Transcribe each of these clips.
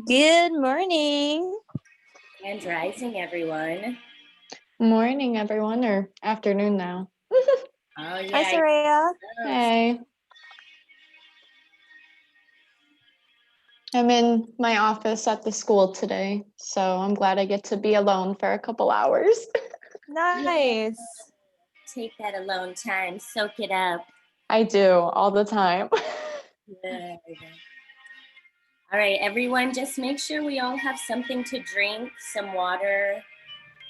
Good morning. And rising, everyone. Morning, everyone, or afternoon now. Oh, yeah. Hi, Soraya. Hey. I'm in my office at the school today, so I'm glad I get to be alone for a couple hours. Nice. Take that alone time, soak it up. I do all the time. Good. All right, everyone, just make sure we all have something to drink, some water.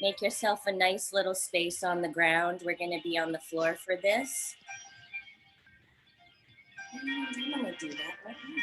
Make yourself a nice little space on the ground. We're going to be on the floor for this. And I'm going to do that right now.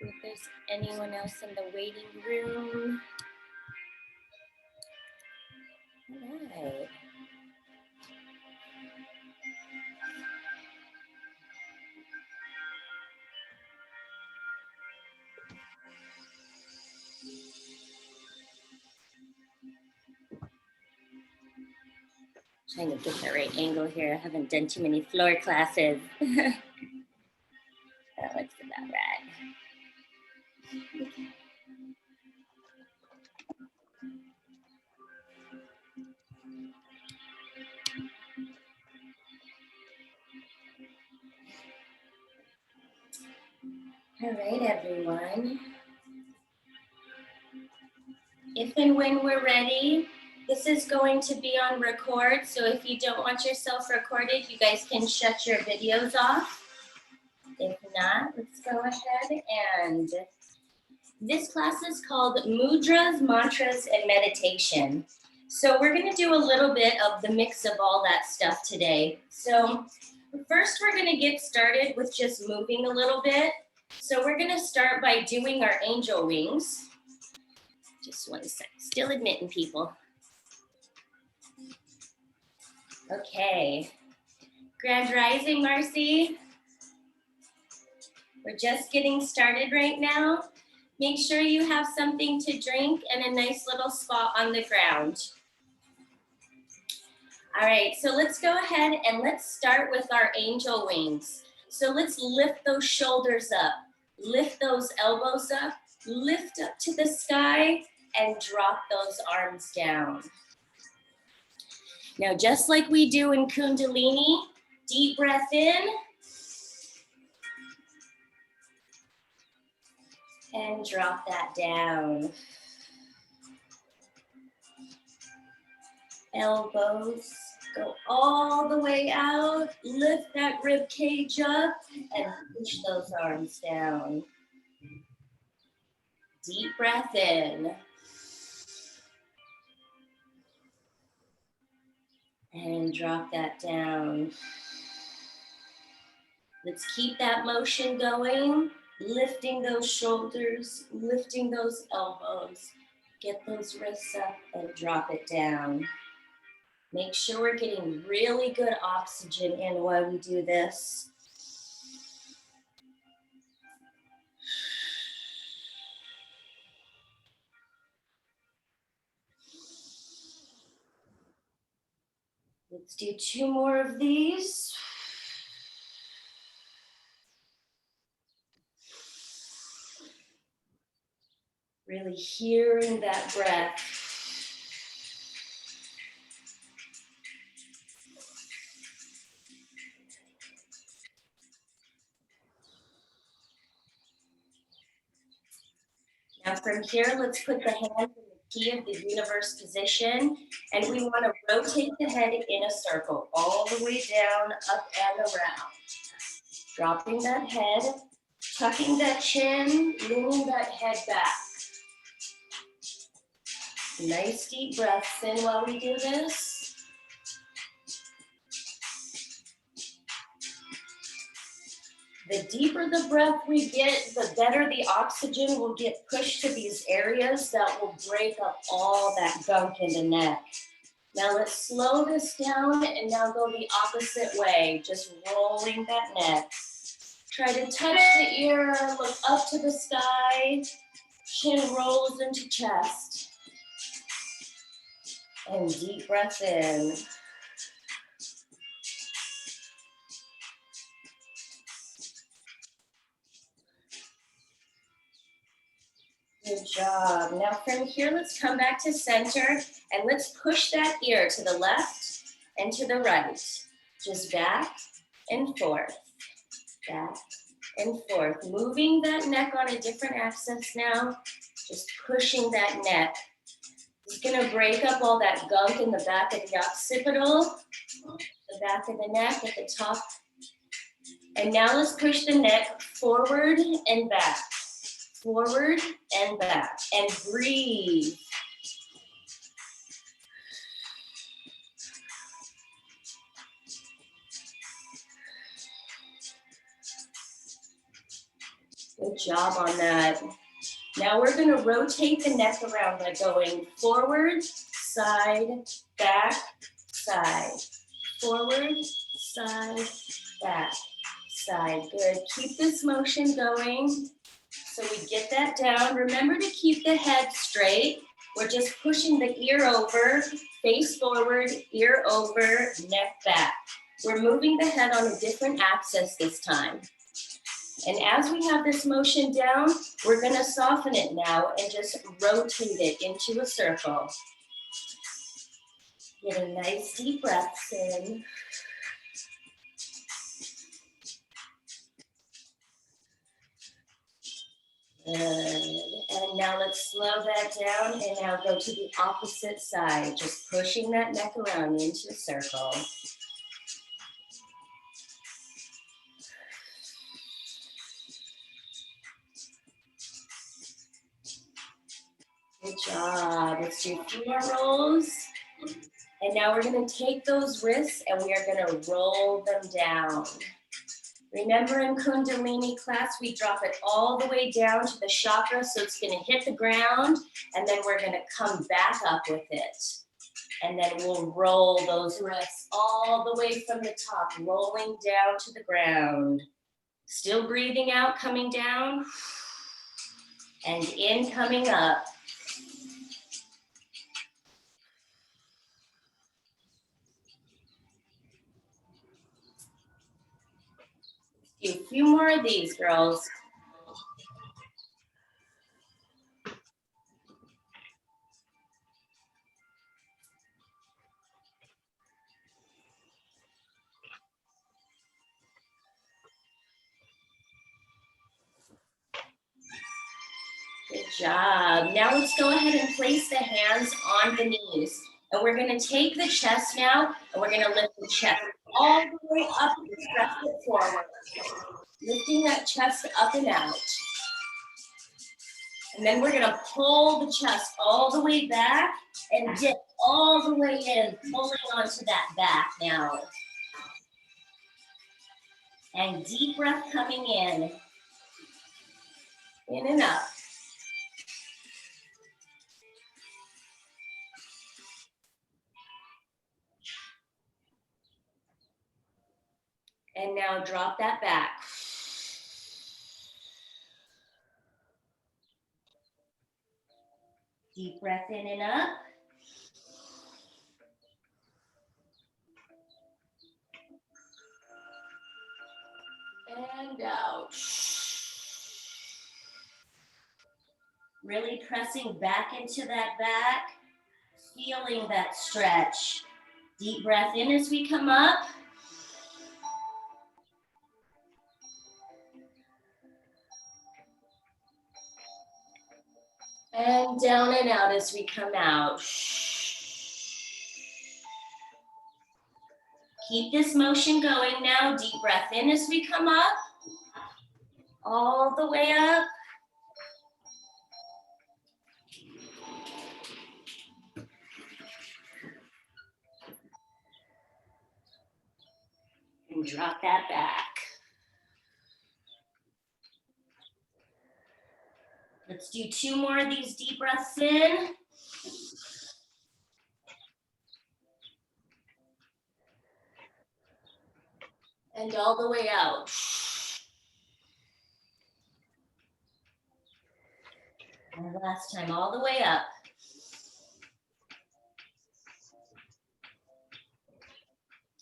See if there's anyone else in the waiting room. All right. Trying to get the right angle here. I haven't done too many floor classes. That looks about right. Okay. All right, everyone. If and when we're ready, this is going to be on record. So if you don't want yourself recorded, you guys can shut your videos off. If not, let's go ahead and this class is called Mudras, Mantras, and Meditation. So we're going to do a little bit of the mix of all that stuff today. So first we're going to get started with just moving a little bit. So we're going to start by doing our angel wings. Just 1 sec, still admitting people. Okay, Grand Rising, Marcy. We're just getting started right now. Make sure you have something to drink and a nice little spot on the ground. All right, so let's go ahead and let's start with our angel wings. So let's lift those shoulders up, lift those elbows up, lift up to the sky, and drop those arms down. Now, just like we do in Kundalini, deep breath in. And drop that down. Elbows go all the way out. Lift that rib cage up and push those arms down. Deep breath in. And drop that down. Let's keep that motion going. Lifting those shoulders, lifting those elbows. Get those wrists up and drop it down. Make sure we're getting really good oxygen in while we do this. Let's do 2 more of these. Really hearing that breath. Now from here, let's put the hands in the key of the universe position, and we want to rotate the head in a circle, all the way down, up and around. Dropping that head, tucking that chin, leaning that head back. Nice deep breaths in while we do this. The deeper the breath we get, the better the oxygen will get pushed to these areas that will break up all that gunk in the neck. Now let's slow this down and now go the opposite way, just rolling that neck. Try to touch the ear, look up to the sky, chin rolls into chest. And deep breath in. Good job. Now from here, let's come back to center and let's push that ear to the left and to the right. Just back and forth, back and forth. Moving that neck on a different axis now, just pushing that neck. It's gonna break up all that gunk in the back of the occipital, the back of the neck at the top. And now let's push the neck forward and back. Forward and back, and breathe. Good job on that. Now we're going to rotate the neck around by going forward, side, back, side. Forward, side, back, side. Good. Keep this motion going. So we get that down. Remember to keep the head straight. We're just pushing the ear over, face forward, ear over, neck back. We're moving the head on a different axis this time. And as we have this motion down, we're gonna soften it now and just rotate it into a circle. Get a nice deep breath in. Good. And now let's slow that down and now go to the opposite side, just pushing that neck around into a circle. Good job. Let's do 2 more rolls. And now we're going to take those wrists and we are going to roll them down. Remember in Kundalini class, we drop it all the way down to the chakra, so it's going to hit the ground, and then we're going to come back up with it. And then we'll roll those wrists all the way from the top, rolling down to the ground. Still breathing out, coming down, and in, coming up. Do a few more of these, girls. Good job. Now let's go ahead and place the hands on the knees. And we're going to take the chest now, and we're going to lift the chest all the way up and press it forward. Lifting that chest up and out. And then we're going to pull the chest all the way back and dip all the way in, pulling onto that back now. And deep breath coming in and up. And now drop that back. Deep breath in and up. And out. Really pressing back into that back, feeling that stretch. Deep breath in as we come up. And down and out as we come out. Keep this motion going now. Deep breath in as we come up. All the way up. And drop that back. Let's do 2 more of these deep breaths in. And all the way out. And last time, all the way up.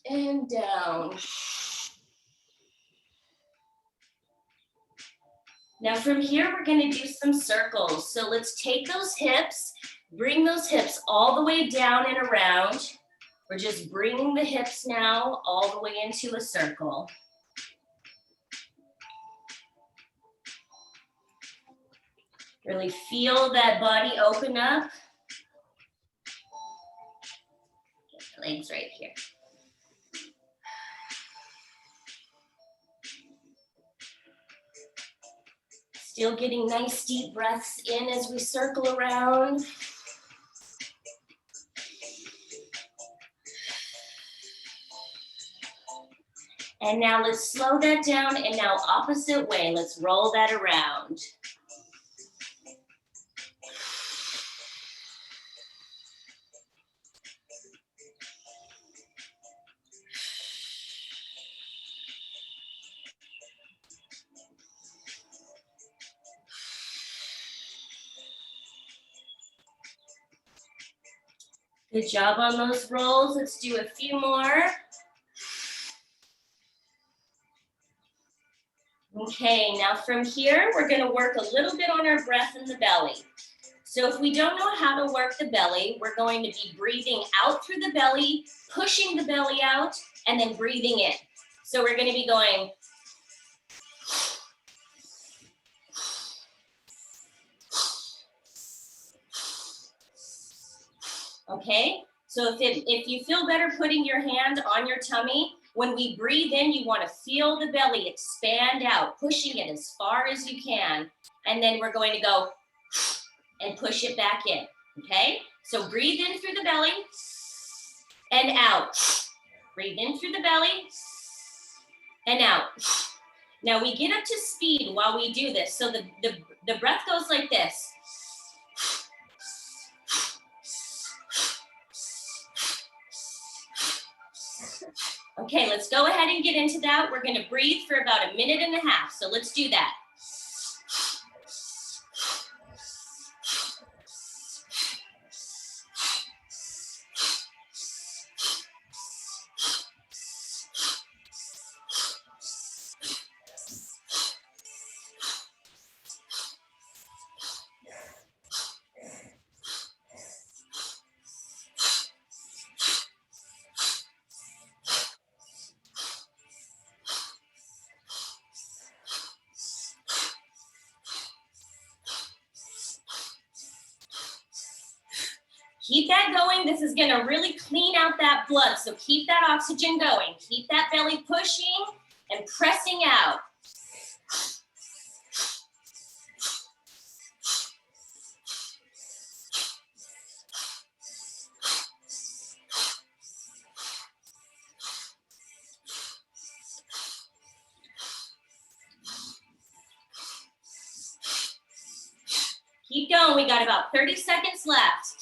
And down. Now from here, we're gonna do some circles. So let's take those hips, bring those hips all the way down and around. We're just bringing the hips now all the way into a circle. Really feel that body open up. Get the legs right here. Still getting nice deep breaths in as we circle around. And now let's slow that down, and now opposite way. Let's roll that around. Good job on those rolls. Let's do a few more. Okay, now from here, we're gonna work a little bit on our breath in the belly. So if we don't know how to work the belly, we're going to be breathing out through the belly, pushing the belly out, and then breathing in. So we're gonna be going. Okay, so if you feel better putting your hand on your tummy, when we breathe in, you want to feel the belly expand out, pushing it as far as you can. And then we're going to go and push it back in, okay? So breathe in through the belly and out. Breathe in through the belly and out. Now we get up to speed while we do this. So the breath goes like this. Okay, let's go ahead and get into that. We're gonna breathe for about 1.5 minutes. So let's do that. Keep that going. This is gonna really clean out that blood. So keep that oxygen going. Keep that belly pushing and pressing out. Keep going. We got about 30 seconds left.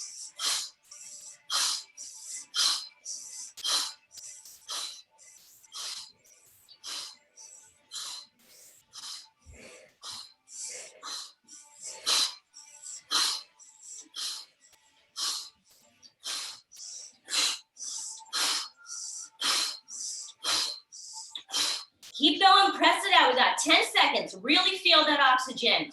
Keep going, press it out. We got 10 seconds. Really feel that oxygen.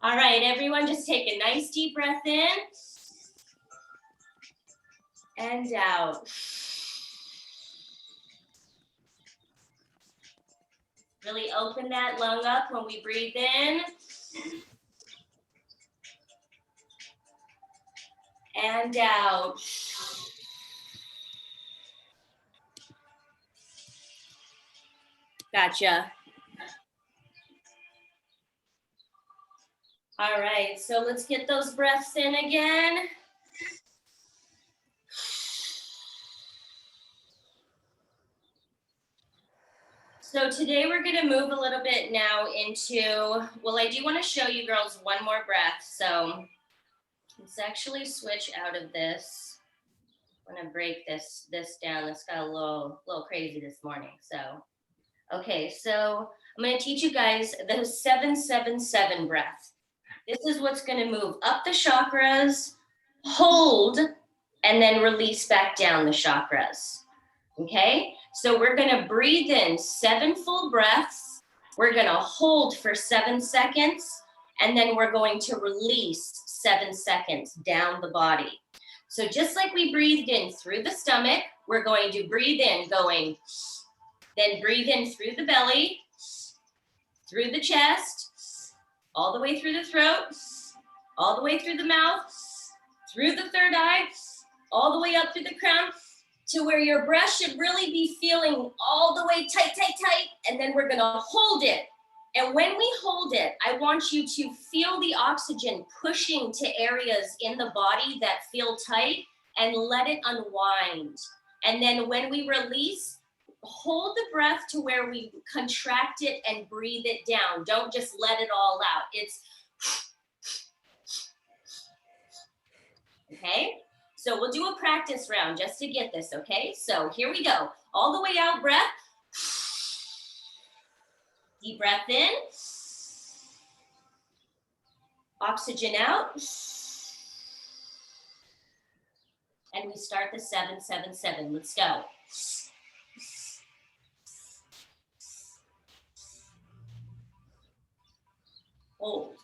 All right, everyone, just take a nice deep breath in and out. Really open that lung up when we breathe in. And out. Gotcha. All right, so let's get those breaths in again. So today we're gonna move a little bit now into, well, I do wanna show you girls one more breath. So let's actually switch out of this. I'm gonna break this down. This got a little crazy this morning. So, okay, so I'm gonna teach you guys the 777 breath. This is what's gonna move up the chakras, hold, and then release back down the chakras. Okay, so we're gonna breathe in 7 full breaths. We're gonna hold for 7 seconds, and then we're going to release 7 seconds down the body. So just like we breathed in through the stomach, we're going to breathe in going, then breathe in through the belly, through the chest, all the way through the throat, all the way through the mouth, through the third eye, all the way up through the crown, to where your breath should really be feeling all the way tight, tight, tight, and then we're gonna hold it. And when we hold it, I want you to feel the oxygen pushing to areas in the body that feel tight and let it unwind. And then when we release, hold the breath to where we contract it and breathe it down. Don't just let it all out. It's, okay? So we'll do a practice round just to get this, okay? So here we go. All the way out, breath. Deep breath in. Oxygen out. And we start the 777. Let's go. Hold.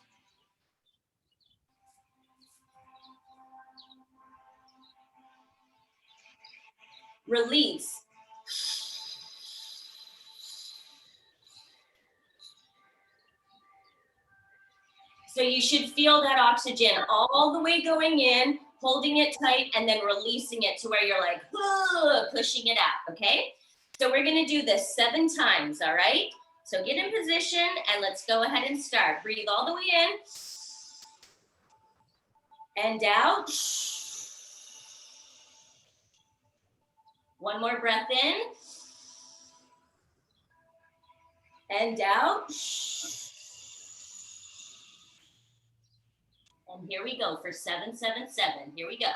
Release. So you should feel that oxygen all the way going in, holding it tight, and then releasing it to where you're like, pushing it out, okay? So we're gonna do this 7 times, all right? So get in position and let's go ahead and start. Breathe all the way in and out. One more breath in and out. And here we go for 777. Here we go.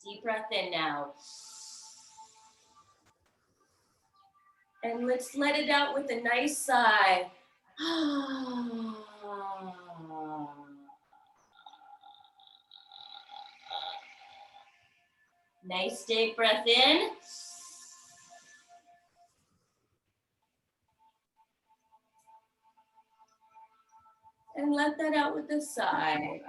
Deep breath in now. And let's let it out with a nice sigh. Nice deep breath in. And let that out with a sigh.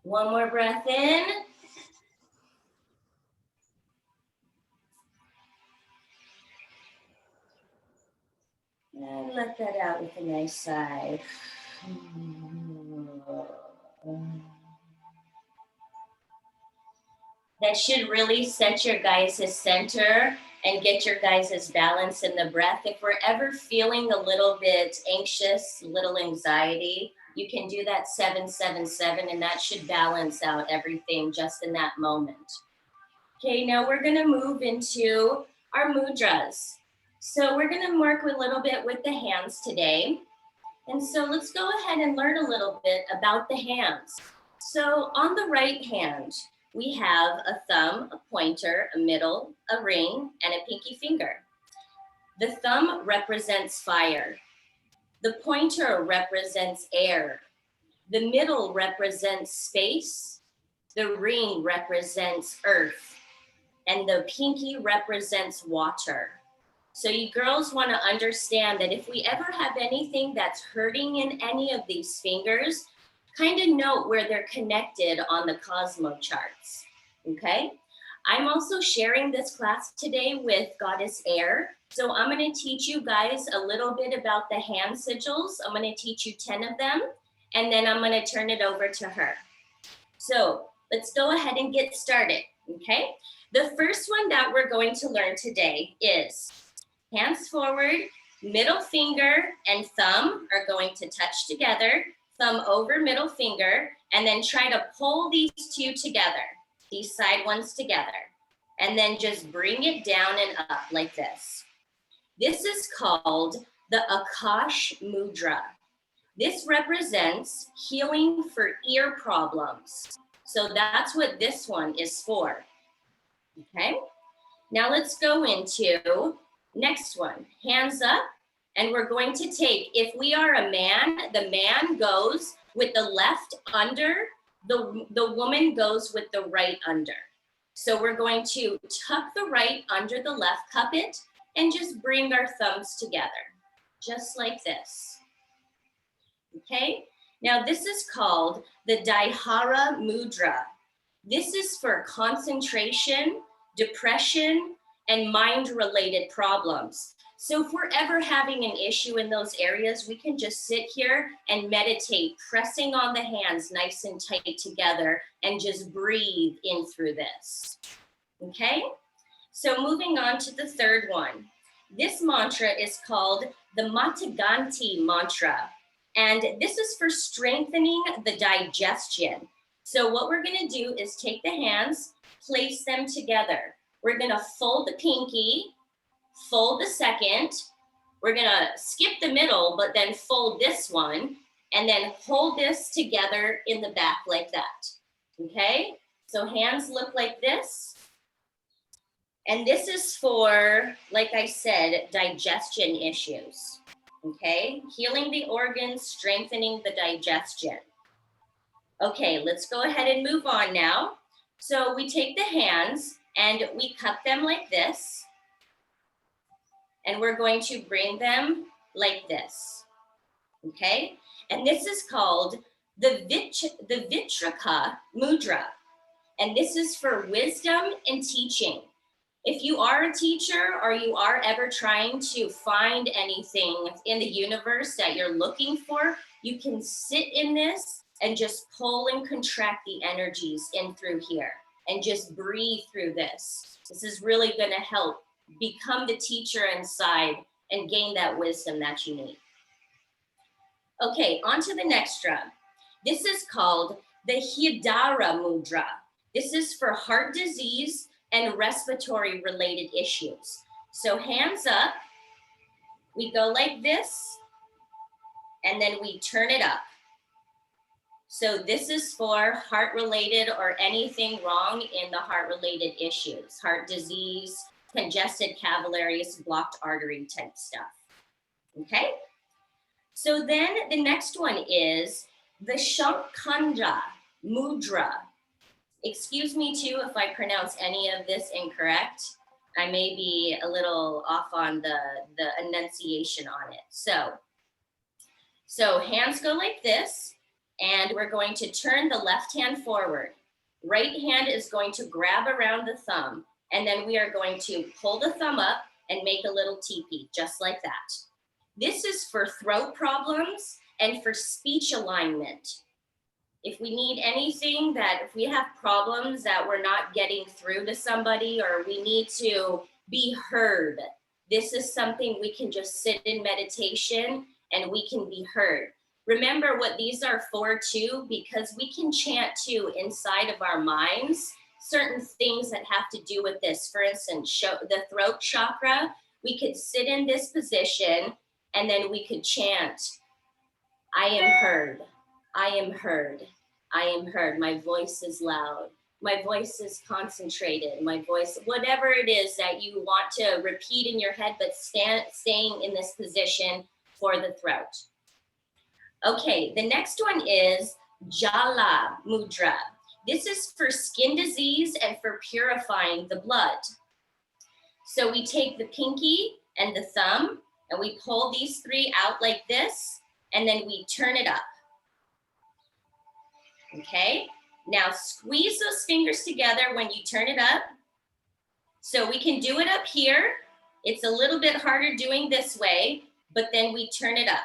One more breath in. And let that out with a nice sigh. That should really set your guys' center and get your guys' balance in the breath. If we're ever feeling a little bit anxious, little anxiety, you can do that 777 and that should balance out everything just in that moment. Okay, now we're gonna move into our mudras. So we're gonna work a little bit with the hands today. And so let's go ahead and learn a little bit about the hands. So on the right hand, we have a thumb, a pointer, a middle, a ring, and a pinky finger. The thumb represents fire. The pointer represents air. The middle represents space. The ring represents earth. And the pinky represents water. So you girls want to understand that if we ever have anything that's hurting in any of these fingers, kind of note where they're connected on the Cosmo charts, okay? I'm also sharing this class today with Goddess Air. So I'm going to teach you guys a little bit about the hand sigils. I'm going to teach you 10 of them, and then I'm going to turn it over to her. So let's go ahead and get started, okay? The first one that we're going to learn today is hands forward, middle finger and thumb are going to touch together, thumb over middle finger, and then try to pull these two together, these side ones together, and then just bring it down and up like this. This is called the Akash Mudra. This represents healing for ear problems. So that's what this one is for, okay? Now let's go into next one, hands up, and we're going to take, if we are a man, the man goes with the left under, the woman goes with the right under. So we're going to tuck the right under the left cuppet and just bring our thumbs together, just like this. Okay, now this is called the Dhyara Mudra. This is for concentration, depression, and mind-related problems. So if we're ever having an issue in those areas, we can just sit here and meditate, pressing on the hands nice and tight together and just breathe in through this, okay? So moving on to the third one. This mantra is called the Mataganti mantra, and this is for strengthening the digestion. So what we're gonna do is take the hands, place them together. We're gonna fold the pinky, fold the second. We're gonna skip the middle, but then fold this one, and then hold this together in the back like that, okay? So hands look like this. And this is for, like I said, digestion issues, okay? Healing the organs, strengthening the digestion. Okay, let's go ahead and move on now. So we take the hands and we cup them like this. And we're going to bring them like this, okay? And this is called the Vitraka Mudra. And this is for wisdom and teaching. If you are a teacher or you are ever trying to find anything in the universe that you're looking for, you can sit in this and just pull and contract the energies in through here and just breathe through this. This is really gonna help become the teacher inside and gain that wisdom that you need. Okay, on to the next drum. This is called the Hridaya Mudra. This is for heart disease and respiratory related issues. So hands up, we go like this, and then we turn it up. So this is for heart-related or anything wrong in the heart-related issues, heart disease, congested capillaries, blocked artery type stuff, okay? So then the next one is the Shankanja Mudra. Excuse me too if I pronounce any of this incorrect. I may be a little off on the enunciation on it. So hands go like this, and we're going to turn the left hand forward. Right hand is going to grab around the thumb, and then we are going to pull the thumb up and make a little teepee, just like that. This is for throat problems and for speech alignment. If we need anything if we have problems that we're not getting through to somebody, or we need to be heard, this is something we can just sit in meditation and we can be heard. Remember what these are for too, because we can chant too inside of our minds, certain things that have to do with this. For instance, the throat chakra, we could sit in this position and then we could chant, I am heard, I am heard, I am heard. My voice is loud. My voice is concentrated. My voice, whatever it is that you want to repeat in your head, but staying in this position for the throat. Okay, the next one is Jala Mudra. This is for skin disease and for purifying the blood. So we take the pinky and the thumb and we pull these three out like this, and then we turn it up. Okay, now squeeze those fingers together when you turn it up. So we can do it up here. It's a little bit harder doing this way, but then we turn it up.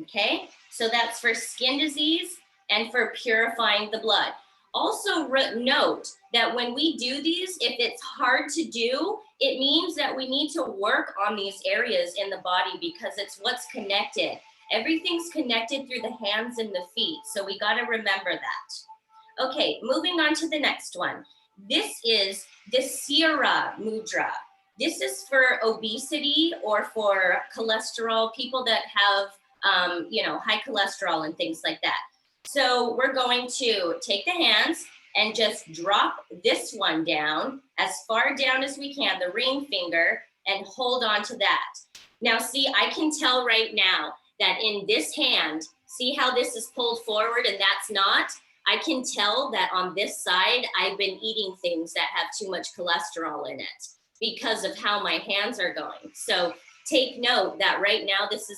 Okay, so that's for skin disease and for purifying the blood. Also note that when we do these, if it's hard to do, it means that we need to work on these areas in the body because it's what's connected. Everything's connected through the hands and the feet, so we got to remember that. Okay, moving on to the next one. This is the Sira Mudra. This is for obesity or for cholesterol, people that have high cholesterol and things like that. So we're going to take the hands and just drop this one down as far down as we can, the ring finger, and hold on to that. Now see, I can tell right now that in this hand, see how this is pulled forward and that's not? I can tell that on this side, I've been eating things that have too much cholesterol in it because of how my hands are going. So take note that right now, this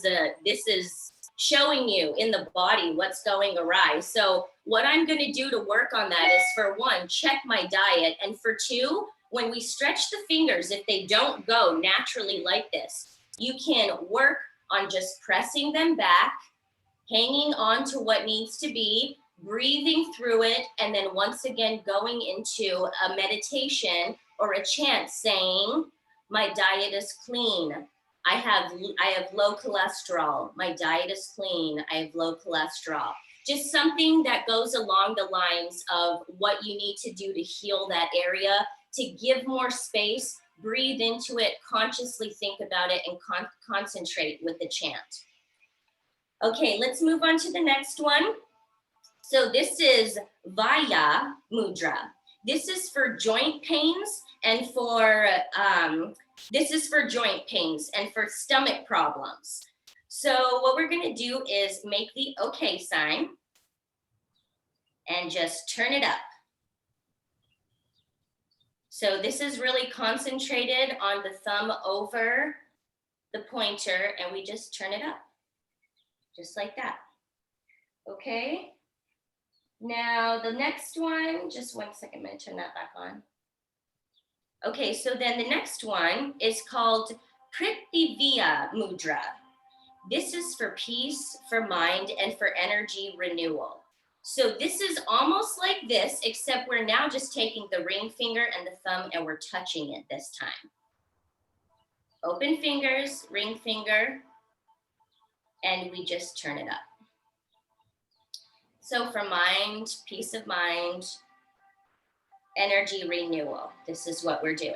is showing you in the body what's going awry. So what I'm gonna do to work on that is, for one, check my diet. And for two, when we stretch the fingers, if they don't go naturally like this, you can work on just pressing them back, hanging on to what needs to be, breathing through it, and then once again going into a meditation or a chant saying, my diet is clean. I have low cholesterol. My diet is clean. I have low cholesterol. Just something that goes along the lines of what you need to do to heal that area, to give more space, breathe into it, consciously think about it, and concentrate with the chant. Okay, let's move on to the next one. So this is Vaya Mudra. This is for joint pains and for stomach problems. So what we're gonna do is make the okay sign and just turn it up. So this is really concentrated on the thumb over the pointer, and we just turn it up, just like that. Okay. Now the next one, just 1 second, I'm gonna turn that back on. Okay, so then the next one is called Prithivya Mudra. This is for peace, for mind, and for energy renewal. So this is almost like this, except we're now just taking the ring finger and the thumb and we're touching it this time. Open fingers, ring finger, and we just turn it up. So for mind, peace of mind, energy renewal, this is what we're doing.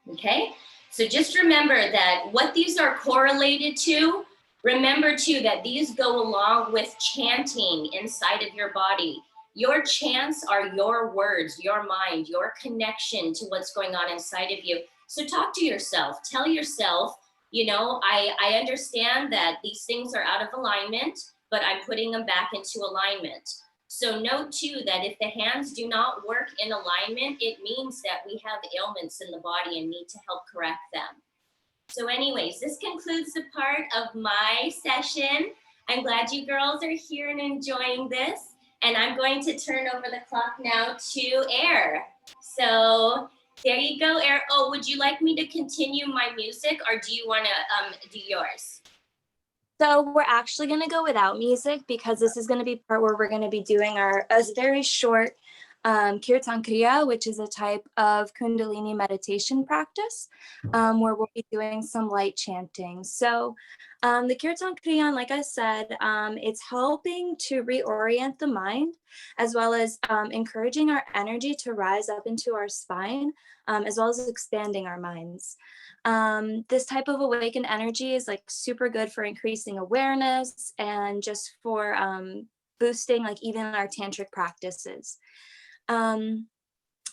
Okay, So just remember that what these are correlated to, remember too that these go along with chanting inside of your body. Your chants are your words, your mind, your connection to what's going on inside of you. So talk to yourself, tell yourself, you know, I understand that these things are out of alignment, but I'm putting them back into alignment. So note too that if the hands do not work in alignment, it means that we have ailments in the body and need to help correct them. So anyways, this concludes the part of my session. I'm glad you girls are here and enjoying this. And I'm going to turn over the clock now to Air. So there you go, Air. Oh, would you like me to continue my music or do you want to do yours? So we're actually going to go without music because this is going to be part where we're going to be doing a very short Kirtan Kriya, which is a type of Kundalini meditation practice where we'll be doing some light chanting. So the Kirtan Kriya, like I said, it's helping to reorient the mind as well as encouraging our energy to rise up into our spine, as well as expanding our minds. This type of awakened energy is like super good for increasing awareness and just for boosting like even our tantric practices.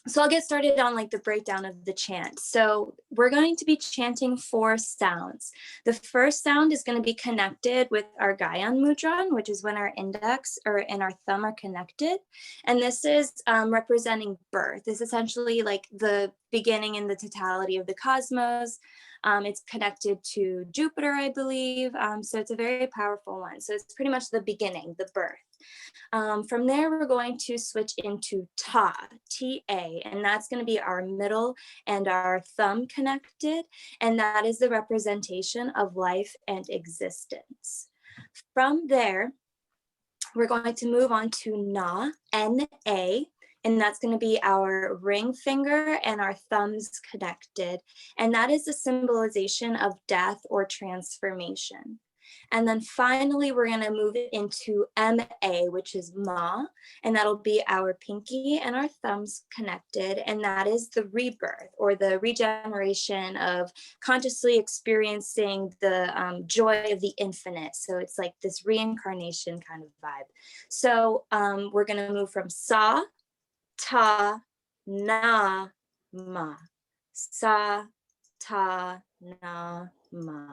So I'll get started on like the breakdown of the chant. So we're going to be chanting 4 sounds. The first sound is going to be connected with our Gyan Mudra, which is when our index and our thumb are connected. And this is representing birth. It's essentially like the beginning and the totality of the cosmos. It's connected to Jupiter, I believe. So it's a very powerful one. So it's pretty much the beginning, the birth. From there, we're going to switch into Ta, T-A, and that's going to be our middle and our thumb connected, and that is the representation of life and existence. From there, we're going to move on to Na, N-A, and that's going to be our ring finger and our thumbs connected, and that is the symbolization of death or transformation. And then finally, we're going to move it into M-A, which is Ma, and that'll be our pinky and our thumbs connected. And that is the rebirth or the regeneration of consciously experiencing the joy of the infinite. So it's like this reincarnation kind of vibe. So we're going to move from Sa, Ta, Na, Ma. Sa, Ta, Na, Ma.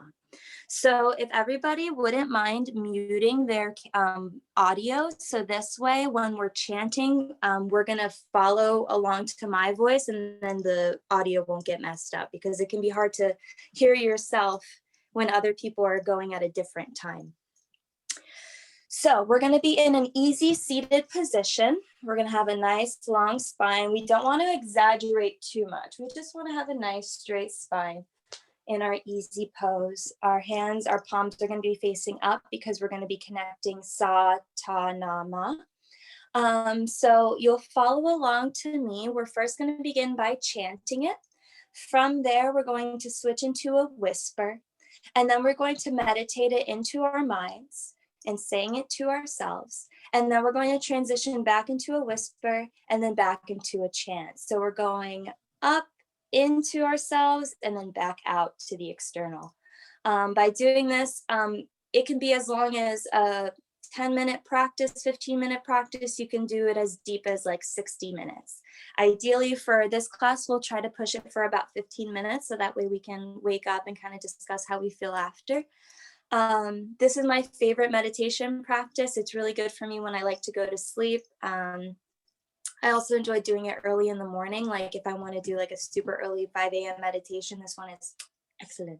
So if everybody wouldn't mind muting their audio, so this way when we're chanting, we're gonna follow along to my voice and then the audio won't get messed up because it can be hard to hear yourself when other people are going at a different time. So we're gonna be in an easy seated position. We're gonna have a nice long spine. We don't wanna exaggerate too much. We just wanna have a nice straight spine. In our easy pose, our hands, our palms are going to be facing up because we're going to be connecting Sa, Ta, Na, Ma. So you'll follow along to me. We're first going to begin by chanting it. From there, we're going to switch into a whisper, and then we're going to meditate it into our minds and saying it to ourselves. And then we're going to transition back into a whisper and then back into a chant. So we're going up into ourselves and then back out to the external. By doing this, it can be as long as a 10-minute practice, 15-minute practice. You can do it as deep as like 60 minutes. Ideally for this class, we'll try to push it for about 15 minutes so that way we can wake up and kind of discuss how we feel after. This is my favorite meditation practice. It's really good for me when I like to go to sleep. I also enjoy doing it early in the morning. Like if I want to do like a super early 5 a.m. meditation, this one is excellent.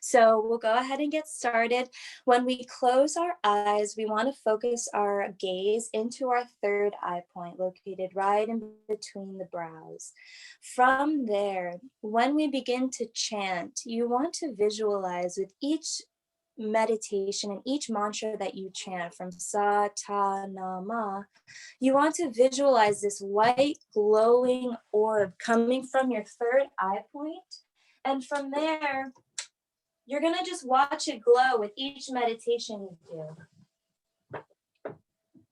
So we'll go ahead and get started. When we close our eyes, we want to focus our gaze into our third eye point located right in between the brows. From there, when we begin to chant, you want to visualize with each meditation and each mantra that you chant from Sa, Ta, Na, Ma, you want to visualize this white glowing orb coming from your third eye point. And from there, you're going to just watch it glow with each meditation you do.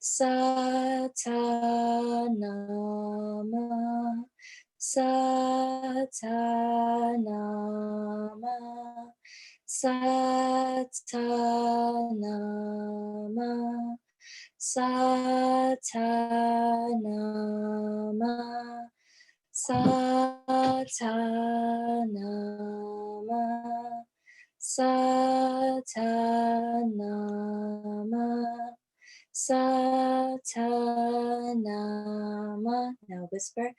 Satanama, Satanama, Satanama, Satanama, Satanama, Satanama, Satanama. Now whisper.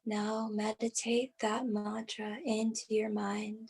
Now meditate that mantra into your mind.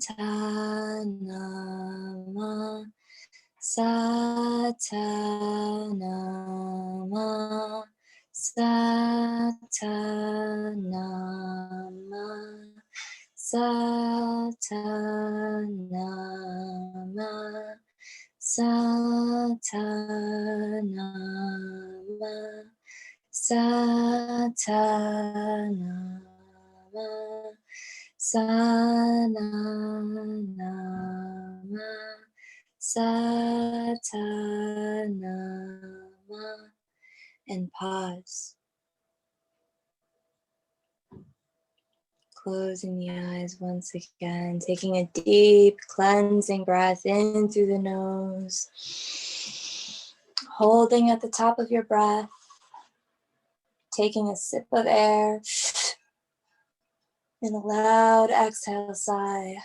Satanama, Satanama, Satanama, Satanama, Satanama, Satanama, Sananama, Satanama, and pause. Closing the eyes once again, taking a deep cleansing breath in through the nose, holding at the top of your breath, taking a sip of air, and a loud exhale sigh.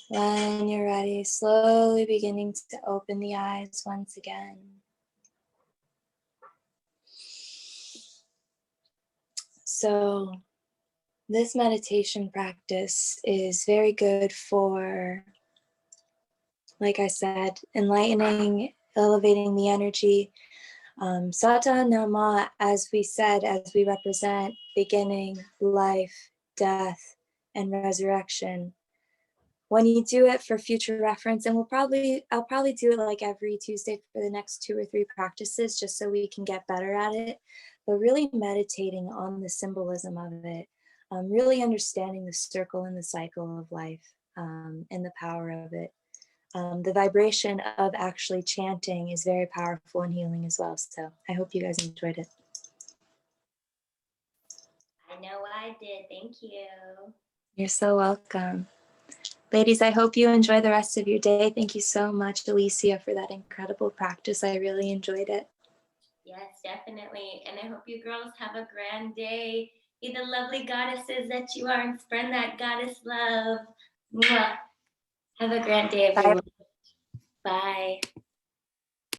When you're ready, slowly beginning to open the eyes once again. So, this meditation practice is very good for, like I said, enlightening, elevating the energy. Sata Nama, as we said, as we represent beginning, life, death, and resurrection. When you do it for future reference, and I'll probably do it like every Tuesday for the next 2 or 3 practices, just so we can get better at it, but really meditating on the symbolism of it, really understanding the circle and the cycle of life, and the power of it. The vibration of actually chanting is very powerful and healing as well. So I hope you guys enjoyed it. I know I did. Thank you. You're so welcome. Ladies, I hope you enjoy the rest of your day. Thank you so much, Alicia, for that incredible practice. I really enjoyed it. Yes, definitely. And I hope you girls have a grand day. Be the lovely goddesses that you are and spread that goddess love. Mwah. Have a grand day, everyone. Bye.